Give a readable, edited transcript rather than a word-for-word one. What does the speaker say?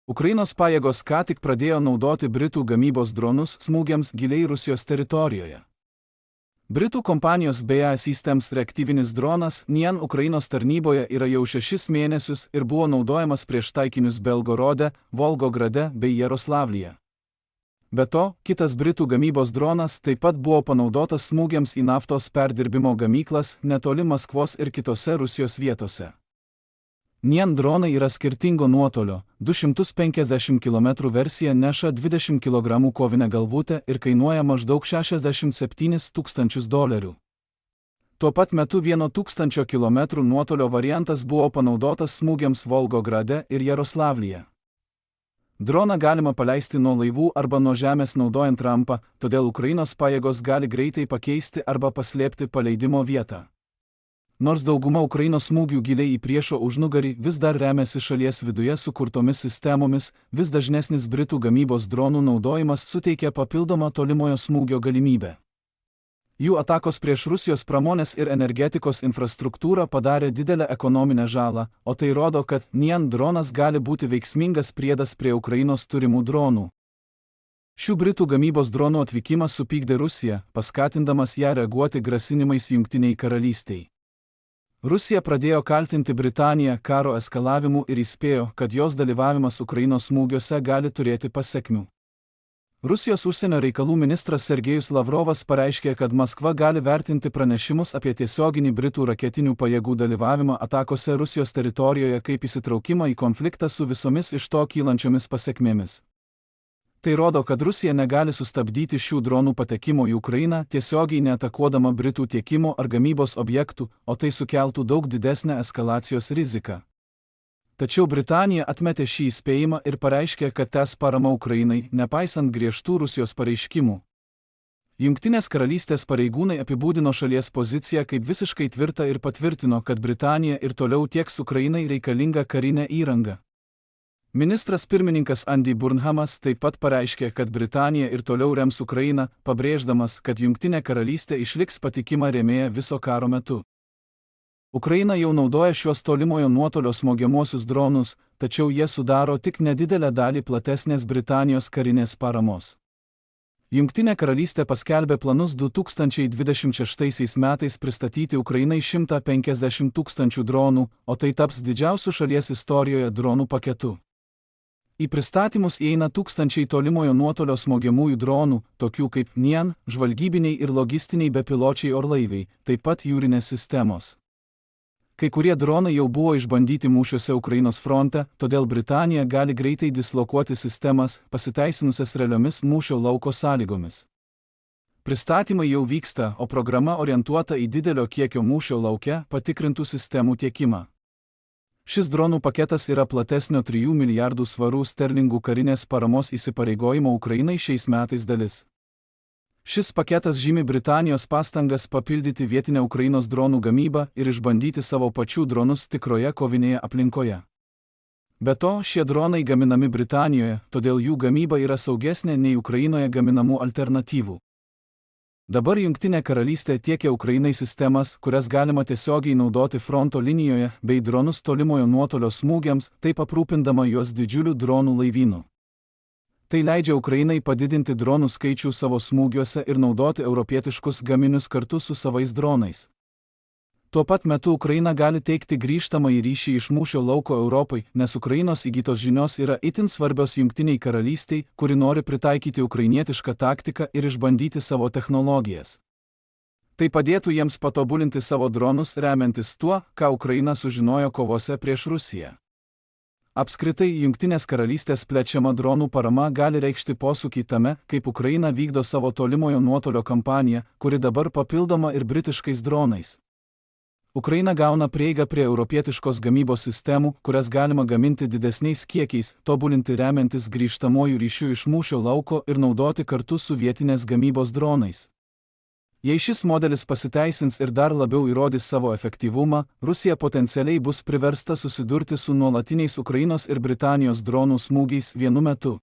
Ukrainos pajėgos ką tik pradėjo naudoti Britų gamybos dronus smūgiams giliai Rusijos teritorijoje. Britų kompanijos BAE Systems reaktyvinis dronas Nian Ukrainos tarnyboje yra jau 6 mėnesius ir buvo naudojamas prieš taikinius Belgorode, Volgograde bei Jaroslavlyje. Be to, kitas Britų gamybos dronas taip pat buvo panaudotas smūgiams į naftos perdirbimo gamyklas netoli Maskvos ir kitose Rusijos vietose. Nian dronai yra skirtingo nuotolio, 250 km versija neša 20 kg kovinę galvutę ir kainuoja maždaug $67 000. Tuo pat metu 1000 km nuotolio variantas buvo panaudotas smūgiams Volgograde ir Jaroslavlyje. Droną galima paleisti nuo laivų arba nuo žemės naudojant rampą, todėl Ukrainos pajėgos gali greitai pakeisti arba paslėpti paleidimo vietą. Nors dauguma Ukrainos smūgių giliai į priešo užnugarį vis dar remiasi šalies viduje sukurtomis sistemomis, vis dažnesnis Britų gamybos dronų naudojimas suteikia papildomą tolimojo smūgio galimybę. Jų atakos prieš Rusijos pramonės ir energetikos infrastruktūrą padarė didelę ekonominę žalą, o tai rodo, kad Nian dronas gali būti veiksmingas priedas prie Ukrainos turimų dronų. Šių Britų gamybos dronų atvykimas supykdė Rusiją, paskatindamas ją reaguoti grasinimais Jungtinei karalystei. Rusija pradėjo kaltinti Britaniją karo eskalavimu ir įspėjo, kad jos dalyvavimas Ukrainos smūgiuose gali turėti pasekmių. Rusijos užsienio reikalų ministras Sergejus Lavrovas pareiškė, kad Maskva gali vertinti pranešimus apie tiesioginį Britų raketinių pajėgų dalyvavimą atakose Rusijos teritorijoje kaip įsitraukimą į konfliktą su visomis iš to kylančiomis pasekmėmis. Tai rodo, kad Rusija negali sustabdyti šių dronų patekimo į Ukrainą tiesiogiai neatakuodama Britų tiekimo ar gamybos objektų, o tai sukeltų daug didesnę eskalacijos riziką. Tačiau Britanija atmetė šį įspėjimą ir pareiškė, kad tęs paramą Ukrainai, nepaisant griežtų Rusijos pareiškimų. Jungtinės karalystės pareigūnai apibūdino šalies poziciją kaip visiškai tvirtą ir patvirtino, kad Britanija ir toliau tieks Ukrainai reikalingą karinę įrangą. Ministras pirmininkas Andy Burnhamas taip pat pareiškė, kad Britanija ir toliau rems Ukrainą, pabrėždamas, kad Jungtinė karalystė išliks patikima rėmėja viso karo metu. Ukraina jau naudoja šiuos tolimojo nuotolio smogiamuosius dronus, tačiau jie sudaro tik nedidelę dalį platesnės Britanijos karinės paramos. Jungtinė karalystė paskelbė planus 2026 metais pristatyti Ukrainai 150 000 dronų, o tai taps didžiausiu šalies istorijoje dronų paketu. Į pristatymus įeina tūkstančiai tolimojo nuotolio smogiamųjų dronų, tokių kaip Nian, žvalgybiniai ir logistiniai bepiločiai orlaiviai, taip pat jūrinės sistemos. Kai kurie dronai jau buvo išbandyti mūšiuose Ukrainos fronte, todėl Britanija gali greitai dislokuoti sistemas, pasiteisinusias realiomis mūšio lauko sąlygomis. Pristatymai jau vyksta, o programa orientuota į didelio kiekio mūšio lauke patikrintų sistemų tiekimą. Šis dronų paketas yra platesnio 3 milijardų svarų sterlingų karinės paramos įsipareigojimo Ukrainai šiais metais dalis. Šis paketas žymi Britanijos pastangas papildyti vietinę Ukrainos dronų gamybą ir išbandyti savo pačių dronus tikroje kovinėje aplinkoje. Be to, šie dronai gaminami Britanijoje, todėl jų gamyba yra saugesnė nei Ukrainoje gaminamų alternatyvų. Dabar Jungtinė karalystė tiekia Ukrainai sistemas, kurias galima tiesiogiai naudoti fronto linijoje, bei dronus tolimojo nuotolio smūgiams, taip aprūpindama juos didžiulių dronų laivynu. Tai leidžia Ukrainai padidinti dronų skaičių savo smūgiuose ir naudoti europietiškus gaminius kartu su savais dronais. Tuo pat metu Ukraina gali teikti grįžtamąjį ryšį iš mūšio lauko Europai, nes Ukrainos įgytos žinios yra itin svarbios Jungtiniai karalystiai, kuri nori pritaikyti ukrainietišką taktiką ir išbandyti savo technologijas. Tai padėtų jiems patobulinti savo dronus remiantis tuo, ką Ukraina sužinojo kovose prieš Rusiją. Apskritai, Jungtinės karalystės plečiama dronų parama gali reikšti posūkį tame, kaip Ukraina vykdo savo tolimojo nuotolio kampaniją, kuri dabar papildoma ir britiškais dronais. Ukraina gauna prieigą prie europietiškos gamybos sistemų, kurias galima gaminti didesniais kiekiais, tobulinti remiantis grįžtamuoju ryšiu iš mūšio lauko ir naudoti kartu su vietinės gamybos dronais. Jei šis modelis pasiteisins ir dar labiau įrodys savo efektyvumą, Rusija potencialiai bus priversta susidurti su nuolatiniais Ukrainos ir Britanijos dronų smūgiais vienu metu.